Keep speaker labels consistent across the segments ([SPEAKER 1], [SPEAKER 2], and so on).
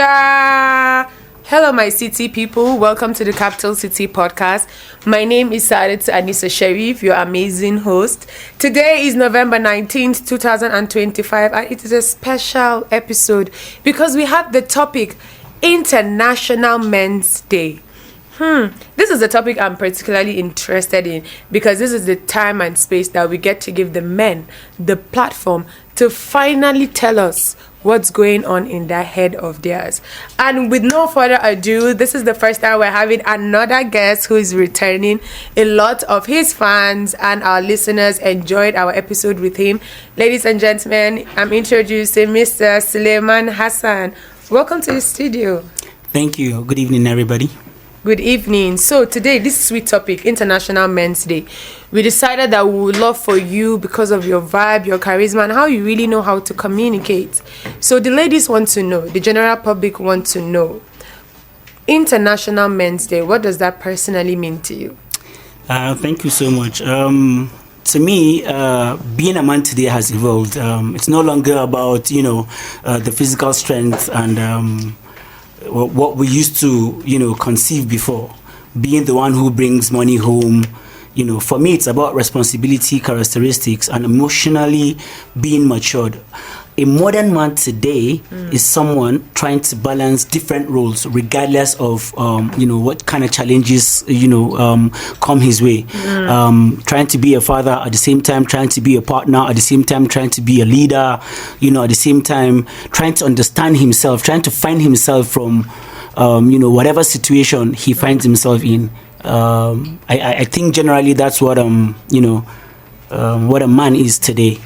[SPEAKER 1] Abuja. Hello, my city people. Welcome to the Capital City Podcast. My name is Saadat Anissa Sharif, your amazing host. Today is November 19th, 2025, and it is a special episode because we have the topic International Men's Day. This is a topic I'm particularly interested in because this is the time and space that we get to give the men the platform to finally tell us what's going on in that head of theirs. And with no further ado, this is the first time we're having another guest who is returning. A lot of his fans and our listeners enjoyed our episode with him. Ladies and gentlemen, I'm introducing Mr. Sulaiman Hassan. Welcome to the studio.
[SPEAKER 2] Thank you. Good evening, everybody.
[SPEAKER 1] Good evening. So today, this sweet topic, International Men's Day. We decided that we would love for you, because of your vibe, your charisma, and how you really know how to communicate. So the ladies want to know, the general public want to know, International Men's Day, what does that personally mean to you?
[SPEAKER 2] Thank you so much. To me, being a man today has evolved. It's no longer about, the physical strength and what we used to, conceive before, being the one who brings money home. For me, it's about responsibility, characteristics, and emotionally being matured. A modern man today is someone trying to balance different roles, regardless of, what kind of challenges, come his way. Trying to be a father at the same time, trying to be a partner at the same time, trying to be a leader, at the same time, trying to understand himself, trying to find himself from, whatever situation he finds himself in. I think generally that's what, what a man is today.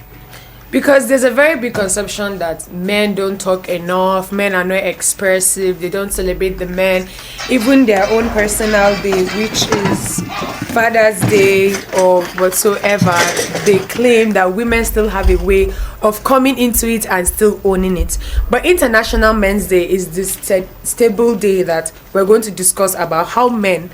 [SPEAKER 1] Because there's a very big conception that men don't talk enough, men are not expressive, they don't celebrate the men. Even their own personal day, which is Father's Day or whatsoever, they claim that women still have a way of coming into it and still owning it. But International Men's Day is this stable day that we're going to discuss about how men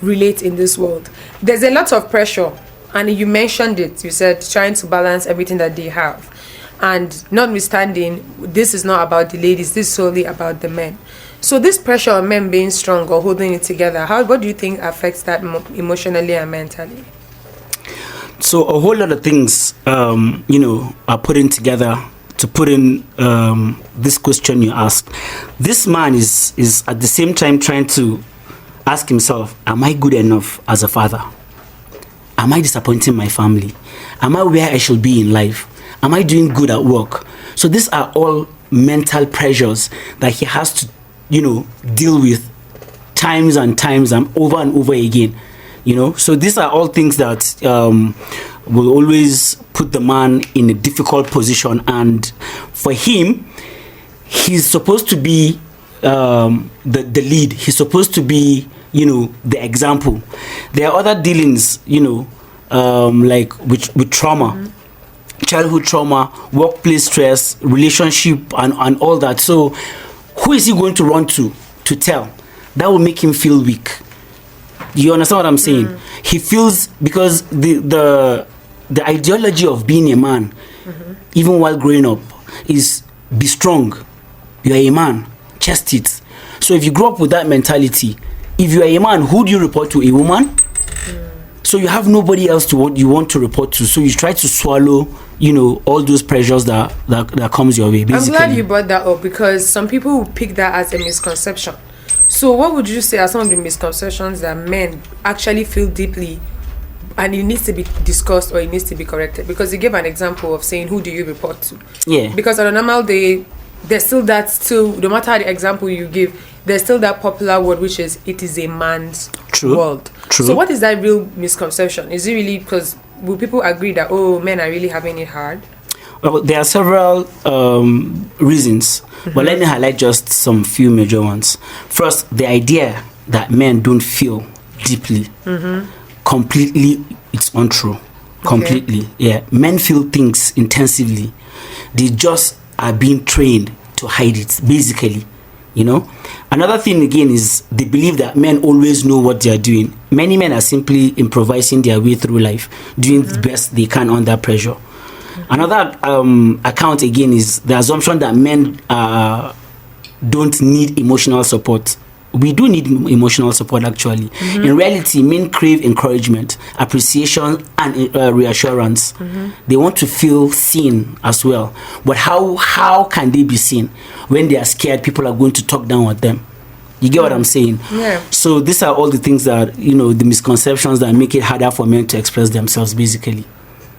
[SPEAKER 1] relate in this world. There's a lot of pressure. And you mentioned it, you said trying to balance everything that they have. And notwithstanding, this is not about the ladies, this is solely about the men. So this pressure on men being strong or holding it together, what do you think affects that emotionally and mentally?
[SPEAKER 2] So a whole lot of things, are put in together to put in this question you asked. This man is at the same time trying to ask himself, am I good enough as a father? Am I disappointing my family? Am I where I should be in life? Am I doing good at work? So these are all mental pressures that he has to, deal with times and times and over again. So these are all things that will always put the man in a difficult position. And for him, he's supposed to be the lead. He's supposed to be the example. There are other dealings, like with trauma, childhood trauma, workplace stress, relationship, and all that. So, who is he going to run to tell? That will make him feel weak. You understand what I'm saying? He feels, because the ideology of being a man, even while growing up, is be strong. You are a man, chest it. So if you grow up with that mentality, if you are a man, who do you report to? A woman? So you have nobody else you want to report to. So you try to swallow, all those pressures that comes your way. Basically.
[SPEAKER 1] I'm glad you brought that up because some people will pick that as a misconception. So what would you say are some of the misconceptions that men actually feel deeply and it needs to be discussed or it needs to be corrected? Because you gave an example of saying, who do you report to?
[SPEAKER 2] Yeah.
[SPEAKER 1] Because on a normal day, there's still no matter the example you give, there's still that popular word, which is, it is a man's world.
[SPEAKER 2] True.
[SPEAKER 1] So what is that real misconception? Is it really, because will people agree that, men are really having it hard?
[SPEAKER 2] Well, there are several reasons, but let me highlight just some few major ones. First, the idea that men don't feel deeply, completely, it's untrue. Completely, okay. Yeah. Men feel things intensively. They just are being trained to hide it, basically. Another thing again is they believe that men always know what they are doing. Many men are simply improvising their way through life, doing the best they can under pressure. Another account again is the assumption that men are don't need emotional support. We do need emotional support, actually. In reality, men crave encouragement, appreciation, and reassurance. They want to feel seen as well. But how can they be seen when they are scared people are going to talk down on them? You get what I'm saying?
[SPEAKER 1] Yeah.
[SPEAKER 2] So these are all the things that, the misconceptions that make it harder for men to express themselves, basically.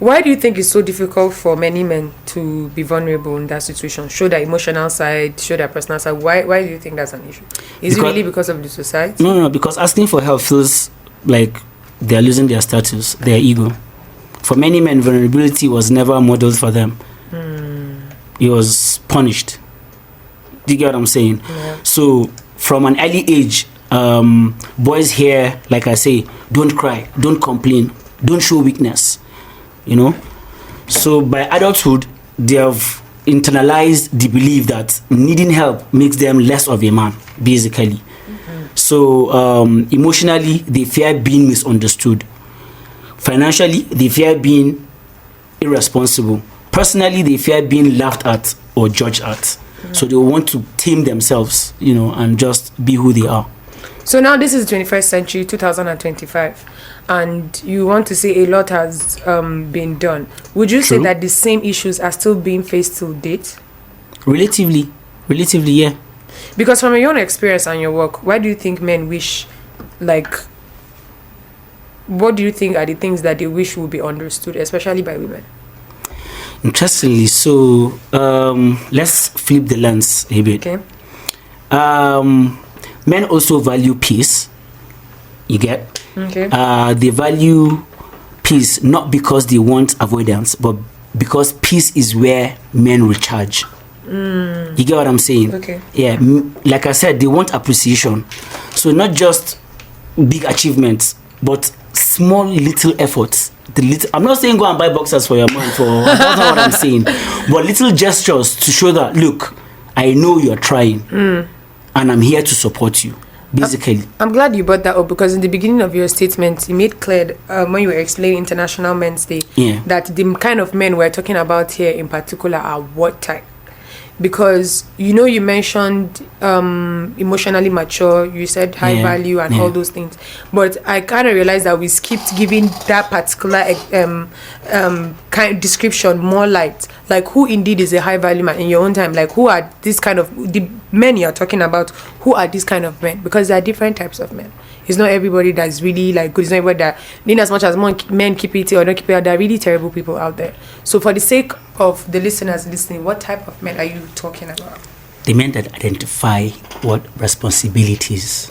[SPEAKER 1] Why do you think it's so difficult for many men to be vulnerable in that situation? Show their emotional side, show their personal side. Why do you think that's an issue? Is it really because of the society?
[SPEAKER 2] No, because asking for help feels like they're losing their status, their ego. For many men, vulnerability was never modeled for them. It was punished. Do you get what I'm saying?
[SPEAKER 1] Yeah.
[SPEAKER 2] So from an early age, boys hear, like I say, don't cry, don't complain, don't show weakness. So by adulthood, they have internalized the belief that needing help makes them less of a man, basically. So emotionally, they fear being misunderstood. Financially, they fear being irresponsible. Personally, they fear being laughed at or judged at. So they want to tame themselves, and just be who they are.
[SPEAKER 1] So now this is the 21st century, 2025, and you want to say a lot has been done. Would you say that the same issues are still being faced till date?
[SPEAKER 2] Relatively, yeah.
[SPEAKER 1] Because from your own experience and your work, why do you think men wish, what do you think are the things that they wish would be understood, especially by women?
[SPEAKER 2] Interestingly, so let's flip the lens a bit.
[SPEAKER 1] Okay.
[SPEAKER 2] Men also value peace. You get?
[SPEAKER 1] Okay.
[SPEAKER 2] They value peace not because they want avoidance, but because peace is where men recharge. You get what I'm saying?
[SPEAKER 1] Okay.
[SPEAKER 2] Yeah. Like I said, they want appreciation. So not just big achievements, but small little efforts. I'm not saying go and buy boxers for your man. That's not what I'm saying. But little gestures to show that, look, I know you're trying. And I'm here to support you, basically.
[SPEAKER 1] I'm glad you brought that up, because in the beginning of your statement, you made clear when you were explaining International Men's Day that the kind of men we're talking about here in particular are what type? Because, you mentioned emotionally mature, you said high value and all those things. But I kind of realized that we skipped giving that particular kind of description more light. Like, who indeed is a high value man in your own time? Like, who are this kind of, the men you're talking about, who are these kind of men? Because there are different types of men. It's not everybody that's really good. It's not everybody that, in as much as men keep it or don't keep it, there are really terrible people out there. So for the sake of the listeners listening, what type of men are you talking about?
[SPEAKER 2] The men that identify what responsibilities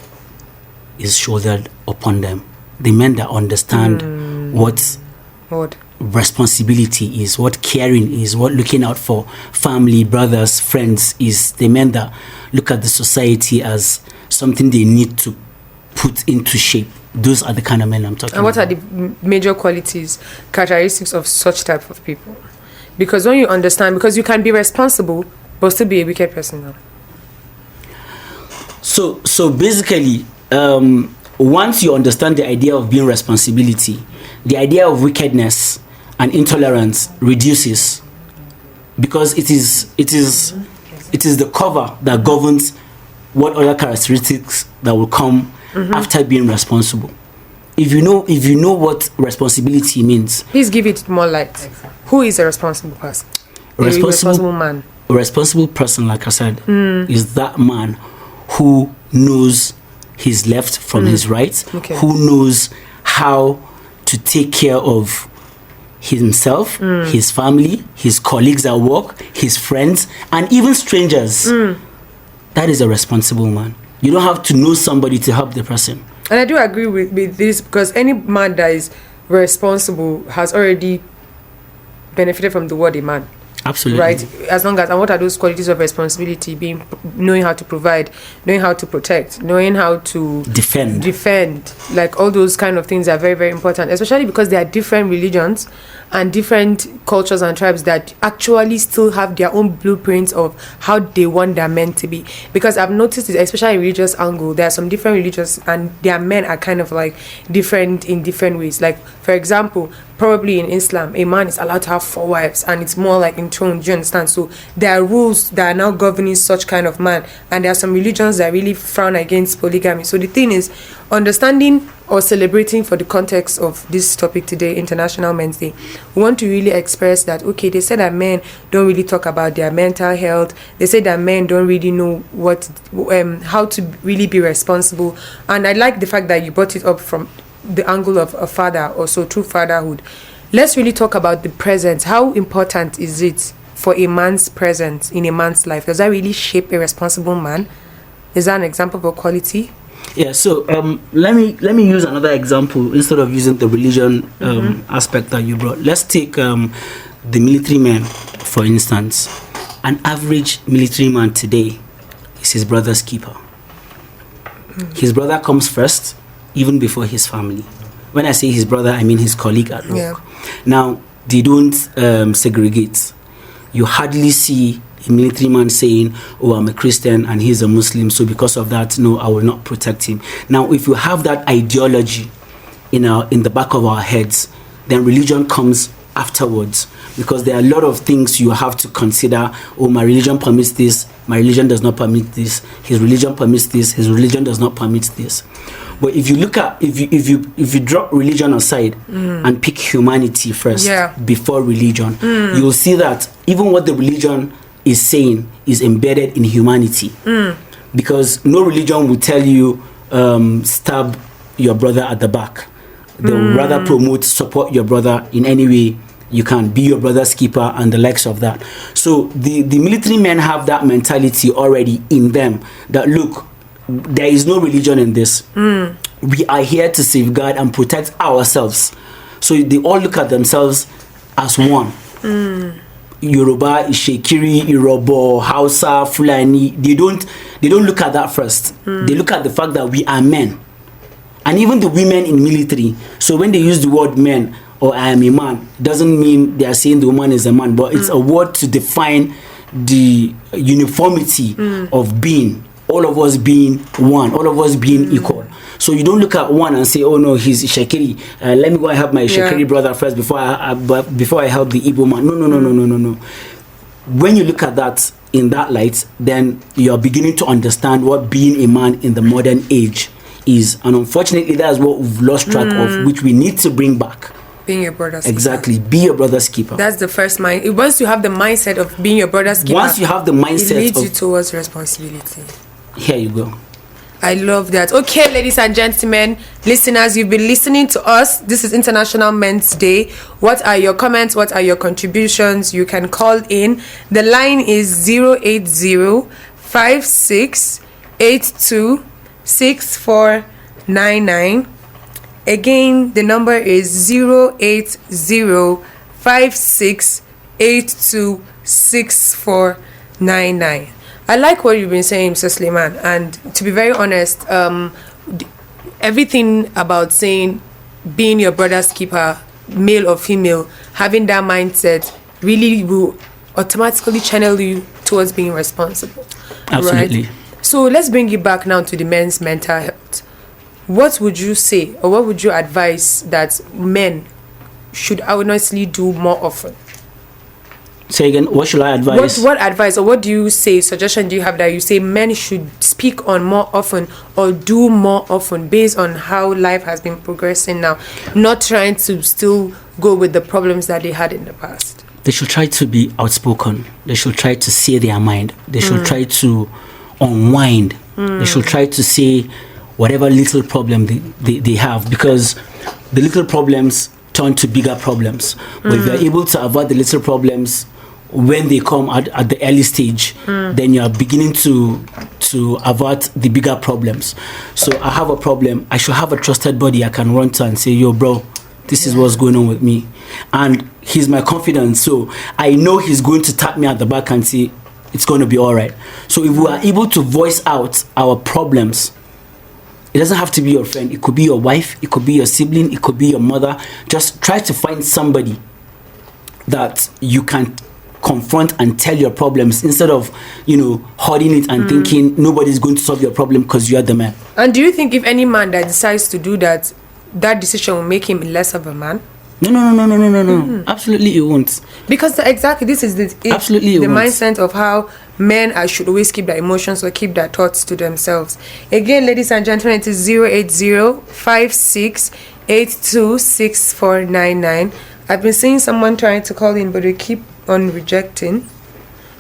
[SPEAKER 2] is shouldered upon them. The men that understand what responsibility is, what caring is, what looking out for family, brothers, friends is. The men that look at the society as something they need to put into shape. Those are the kind of men I'm talking about.
[SPEAKER 1] And what are the major qualities, characteristics of such type of people? Because when you understand, because you can be responsible but still be a wicked person now.
[SPEAKER 2] So basically, once you understand the idea of being responsibility, the idea of wickedness and intolerance reduces, because it is the cover that governs what other characteristics that will come after being responsible. If you know what responsibility means,
[SPEAKER 1] please give it more light. Who is a responsible person? A responsible man.
[SPEAKER 2] A responsible person, like I said, is that man who knows his left from his right, who knows how to take care of himself, his family, his colleagues at work, his friends, and even strangers. That is a responsible man. You don't have to know somebody to help the person.
[SPEAKER 1] And I do agree with this, because any man that is responsible has already benefited from the word a man.
[SPEAKER 2] Absolutely.
[SPEAKER 1] Right? As long as, and what are those qualities of responsibility? Knowing how to provide, knowing how to protect, knowing how to defend. Like, all those kind of things are very, very important, especially because there are different religions and different cultures and tribes that actually still have their own blueprints of how they want their men to be. Because I've noticed it, especially in religious angle, there are some different religions and their men are kind of like different in different ways. Like, for example, probably in Islam, a man is allowed to have 4 wives, and it's more like enthroned. Do you understand? So there are rules that are now governing such kind of man, and there are some religions that really frown against polygamy. So the thing is, understanding or celebrating for the context of this topic today, International Men's Day, we want to really express that, okay, they say that men don't really talk about their mental health. They say that men don't really know how to really be responsible. And I like the fact that you brought it up from the angle of a father, also through fatherhood. Let's really talk about the present. How important is it for a man's presence in a man's life? Does that really shape a responsible man? Is that an example of a quality?
[SPEAKER 2] Yeah, so let me use another example instead of using the religion aspect that you brought. Let's take the military man, for instance. An average military man today is his brother's keeper. His brother comes first, even before his family. When I say his brother, I mean his colleague at work.
[SPEAKER 1] Yeah.
[SPEAKER 2] Now, they don't segregate. You hardly see a military man saying, oh, I'm a Christian and he's a Muslim, so because of that, no, I will not protect him. Now, if you have that ideology in the back of our heads, then religion comes afterwards, because there are a lot of things you have to consider. Oh, my religion permits this, my religion does not permit this, his religion permits this, his religion does not permit this. But if you look at, if you drop religion aside and pick humanity first before religion, you'll see that even what the religion is saying is embedded in humanity. Because no religion will tell you stab your brother at the back. They will rather promote, support your brother in any way you can, be your brother's keeper and the likes of that. So the military men have that mentality already in them, that look, there is no religion in this. We are here to safeguard and protect ourselves. So they all look at themselves as one. Yoruba, Ishekiri, Irobo, Hausa, Fulani. They don't look at that first. They look at the fact that we are men. And even the women in military. So when they use the word men or I am a man, doesn't mean they are saying the woman is a man, but it's a word to define the uniformity of being. All of us being one, all of us being equal. So you don't look at one and say, oh no, he's Shekiri. Let me go and help my Shekiri brother first before I help the Igbo man. No. When you look at that in that light, then you're beginning to understand what being a man in the modern age is. And unfortunately, that's what we've lost track of, which we need to bring back.
[SPEAKER 1] Being your brother's keeper.
[SPEAKER 2] Exactly. Be your brother's keeper.
[SPEAKER 1] That's the first mind. Once you have the mindset of being your brother's keeper,
[SPEAKER 2] once you have the mindset,
[SPEAKER 1] it leads you towards responsibility.
[SPEAKER 2] Here you go.
[SPEAKER 1] I love that. Okay, ladies and gentlemen, listeners, you've been listening to us. This is International Men's Day. What are your comments? What are your contributions? You can call in. The line is 080-5682-6499. Again, the number is 080-5682-6499. I like what you've been saying, Mr. Suleiman, and to be very honest, everything about saying being your brother's keeper, male or female, having that mindset really will automatically channel you towards being responsible.
[SPEAKER 2] Absolutely.
[SPEAKER 1] Right? So let's bring it back now to the men's mental health. What would you say, or what would you advise that men should honestly do more often?
[SPEAKER 2] Say again, what should I advise?
[SPEAKER 1] What advice, or what do you say, suggestion do you have that you say men should speak on more often or do more often based on how life has been progressing now, not trying to still go with the problems that they had in the past?
[SPEAKER 2] They should try to be outspoken. They should try to say their mind. They should try to unwind. They should try to say whatever little problem they have, because the little problems turn to bigger problems. But if you're able to avoid the little problems when they come at the early stage, then you're beginning to avert the bigger problems. So I have a problem, I should have a trusted body I can run to and say, yo bro, this is what's going on with me. And he's my confidant, so I know he's going to tap me at the back and say, it's going to be all right. So if we are able to voice out our problems, it doesn't have to be your friend. It could be your wife. It could be your sibling. It could be your mother. Just try to find somebody that you can confront and tell your problems instead of, hoarding it and thinking nobody's going to solve your problem because you're the man.
[SPEAKER 1] And do you think if any man that decides to do that, that decision will make him less of a man?
[SPEAKER 2] No. Absolutely, it won't.
[SPEAKER 1] Because exactly this is
[SPEAKER 2] Absolutely,
[SPEAKER 1] the mindset of how men should always keep their emotions or keep their thoughts to themselves. Again, ladies and gentlemen, it is 080-5682-6499. I've been seeing someone trying to call in, but they keep on rejecting.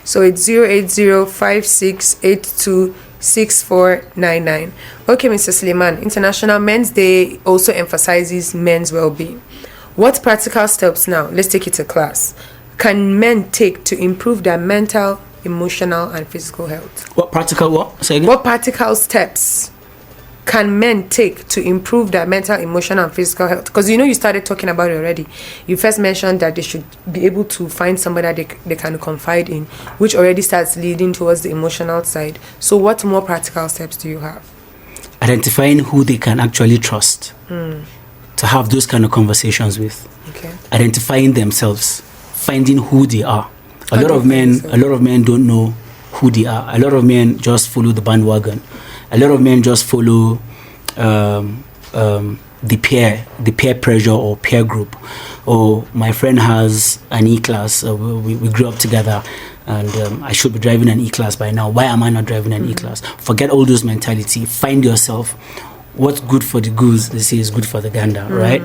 [SPEAKER 1] So it's 080-5682-6499. Okay, Mr. Suleiman, International Men's Day also emphasizes men's well-being. What practical steps now, let's take it to class, can men take to improve their mental, emotional, and physical health?
[SPEAKER 2] What practical what? Say again?
[SPEAKER 1] What practical steps can men take to improve their mental, emotional, and physical health? Because you started talking about it already. You first mentioned that they should be able to find somebody that they can confide in, which already starts leading towards the emotional side. So what more practical steps do you have?
[SPEAKER 2] Identifying who they can actually trust to have those kind of conversations with.
[SPEAKER 1] Okay.
[SPEAKER 2] Identifying themselves, finding who they are. A lot of men don't know who they are. A lot of men just follow the bandwagon. A lot of men just follow the peer pressure or peer group. Or my friend has an E-class. We grew up together, and I should be driving an E-class by now. Why am I not driving an E-class? Forget all those mentality. Find yourself. What's good for the goose, they say, is good for the gander, right?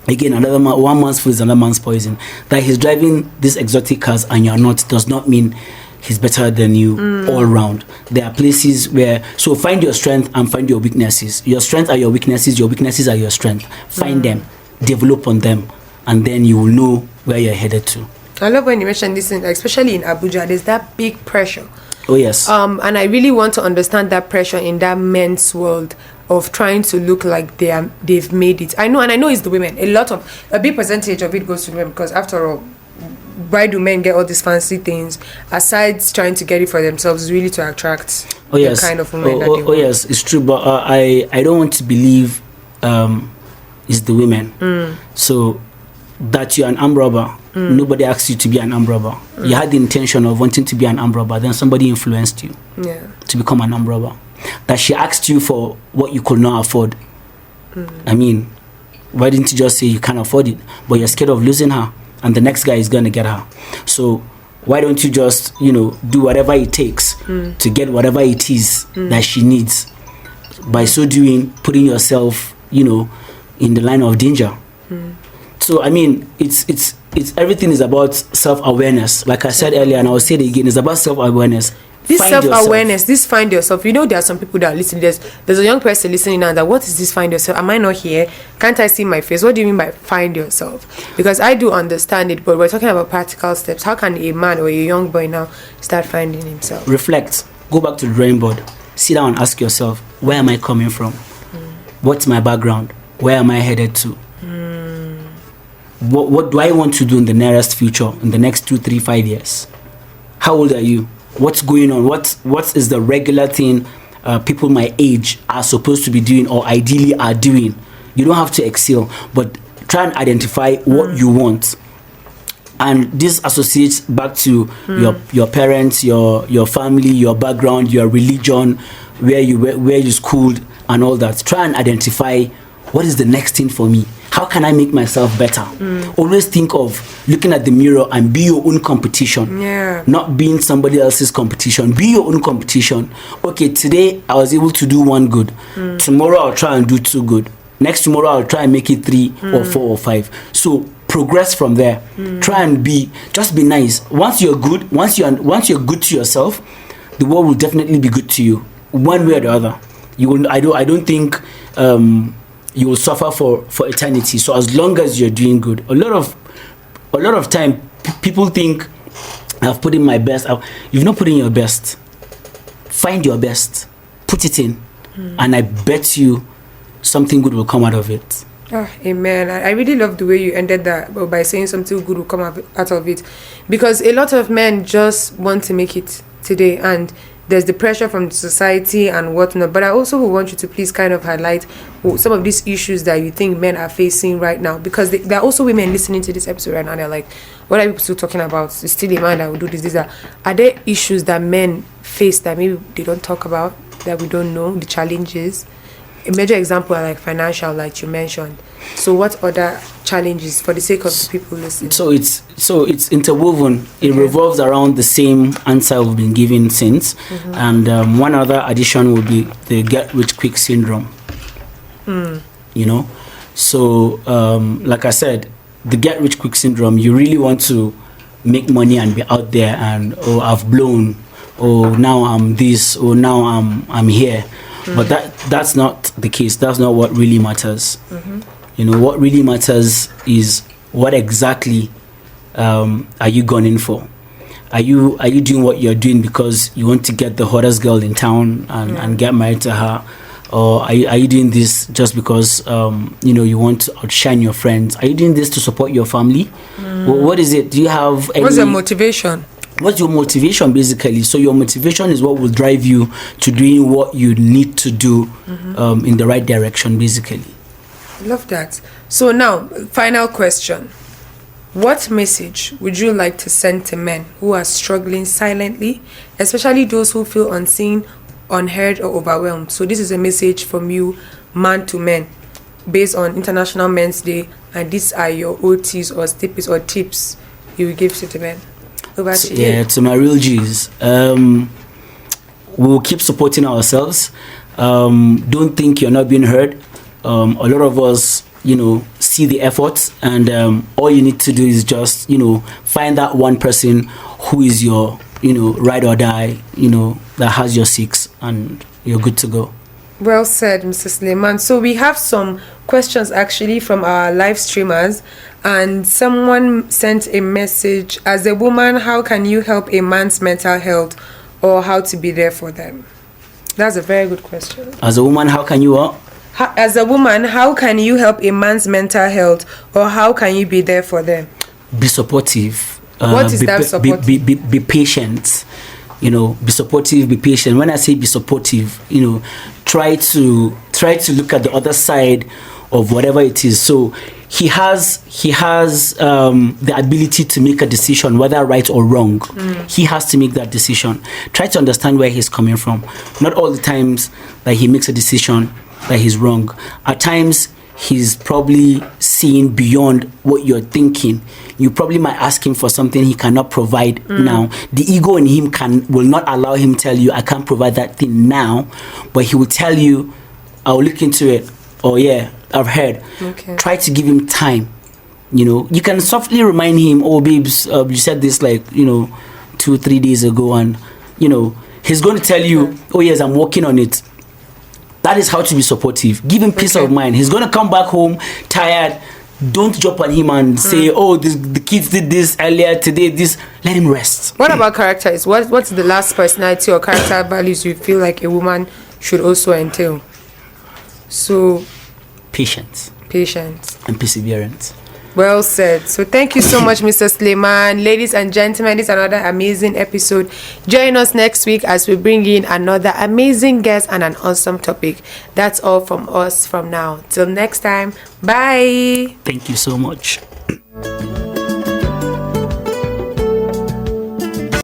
[SPEAKER 2] Again, one man's food is another man's poison. That he's driving these exotic cars and you're not does not mean he's better than you all round. There are places where, so find your strength and find your weaknesses. Your strengths are your weaknesses are your strength. Find them, develop on them, and then you will know where you're headed to.
[SPEAKER 1] I love when you mention this, especially in Abuja, there's that big pressure.
[SPEAKER 2] Oh yes.
[SPEAKER 1] And I really want to understand that pressure in that men's world of trying to look like they've made it. I know it's the women. A big percentage of it goes to women, because after all, why do men get all these fancy things aside trying to get it for themselves, really to attract the kind of women that they want?
[SPEAKER 2] Oh yes, it's true, but I don't want to believe it's the women. So that you're an armed robber, nobody asked you to be an armed robber. You had the intention of wanting to be an armed robber, then somebody influenced you to become an armed robber. That she asked you for what you could not afford. I mean, why didn't you just say you can't afford it, but you're scared of losing her, and the next guy is going to get her? So why don't you just do whatever it takes to get whatever it is that she needs? By so doing, putting yourself in the line of danger. So I mean, it's everything is about self-awareness. Like I said earlier, and I will say it again, it's about self-awareness.
[SPEAKER 1] This self-awareness, this find yourself. There are some people that are listening. There's a young person listening now that, what is this find yourself? Am I not here? Can't I see my face? What do you mean by find yourself? Because I do understand it, but we're talking about practical steps. How can a man or a young boy now start finding himself?
[SPEAKER 2] Reflect. Go back to the drawing board. Sit down and ask yourself, where am I coming from? What's my background? Where am I headed to? What do I want to do in the nearest future, in the next 2, 3, 5 years? How old are you? What's going on? What is the regular thing people my age are supposed to be doing or ideally are doing? You don't have to excel, but try and identify what you want. And this associates back to your parents, your family, your background, your religion, where you schooled and all that. Try and identify what is the next thing for me. How can I make myself better? Always think of looking at the mirror and be your own competition. Not being somebody else's competition. Be your own competition. Okay, today I was able to do 1 good. Tomorrow I'll try and do 2 good. Next tomorrow I'll try and make it 3 or 4 or 5. So progress from there. Try and just be nice. Once you're good, once you're good to yourself, the world will definitely be good to you, one way or the other. I don't think you will suffer for eternity. So as long as you're doing good, a lot of time people think I've put in my best. You've not put in your best. Find your best, put it in, and I bet you something good will come out of it.
[SPEAKER 1] Amen. I really love the way you ended that by saying something good will come out of it, because a lot of men just want to make it today, and there's the pressure from the society and whatnot. But I also would want you to please kind of highlight some of these issues that you think men are facing right now, because there are also women listening to this episode right now. They're like, what are people still talking about? It's still a man that will do this, that. Are there issues that men face that maybe they don't talk about, that we don't know, the challenges? a major example are like financial, like you mentioned. So what other challenges, for the sake of the people listening?
[SPEAKER 2] So it's interwoven. It revolves around the same answer we've been given since. And one other addition would be the get rich quick syndrome. You know, so like I said, the get rich quick syndrome, you really want to make money and be out there and, oh, I've blown, oh, now I'm this, or now I'm here. But that's not the case. That's not what really matters. You know, what really matters is what exactly are you gunning for? Are you doing what you're doing because you want to get the hottest girl in town and get married to her? Or are you doing this just because you know, you want to outshine your friends? Are you doing this to support your family? What is it? Do you have any...
[SPEAKER 1] What's your motivation?
[SPEAKER 2] What's your motivation, basically? So your motivation is what will drive you to doing what you need to do in the right direction, basically.
[SPEAKER 1] I love that. So now, final question. What message would you like to send to men who are struggling silently, especially those who feel unseen, unheard, or overwhelmed? So this is a message from you, man to men, based on International Men's Day, and these are your OTs or tips you will give to the men. Over to you.
[SPEAKER 2] Yeah, to my real G's, we'll keep supporting ourselves. Don't think you're not being heard. A lot of us, you know, see the efforts, and all you need to do is just, you know, find that one person who is your, you know, ride or die, you know, that has your six, and you're good to go.
[SPEAKER 1] Well said, Mr. Suleiman. So we have some questions actually from our live streamers, and someone sent a message. As a woman, how can you help a man's mental health, or how to be there for them? That's a very good question.
[SPEAKER 2] As a woman, how can you what?
[SPEAKER 1] As a woman, how can you help a man's mental health, or how can you be there for them?
[SPEAKER 2] Be supportive.
[SPEAKER 1] What is that supportive?
[SPEAKER 2] Be patient. You know, be supportive, be patient. When I say be supportive, you know, try to look at the other side of whatever it is. So he has the ability to make a decision, whether right or wrong. He has to make that decision. Try to understand where he's coming from. Not all the times that he makes a decision that he's wrong. At times, he's probably seeing beyond what you're thinking. You probably might ask him for something he cannot provide now. The ego in him will not allow him to tell you, I can't provide that thing now, but he will tell you, I'll look into it. Oh yeah, I've heard.
[SPEAKER 1] Okay.
[SPEAKER 2] Try to give him time. You know, you can softly remind him, oh babes, you said this like, you know, 2-3 days ago, and you know, he's going to tell you, oh yes, I'm working on it. That is how to be supportive. Give him peace of mind. He's going to come back home tired. Don't jump on him and say, oh, the kids did this earlier today. This, let him rest.
[SPEAKER 1] What about characters? What's the last personality or character values you feel like a woman should also entail? So,
[SPEAKER 2] Patience
[SPEAKER 1] and
[SPEAKER 2] perseverance.
[SPEAKER 1] Well said. So thank you so much, Mr. Suleiman. Ladies and gentlemen, this is another amazing episode. Join us next week as we bring in another amazing guest and an awesome topic. That's all from us from now. Till next time. Bye.
[SPEAKER 2] Thank you so much.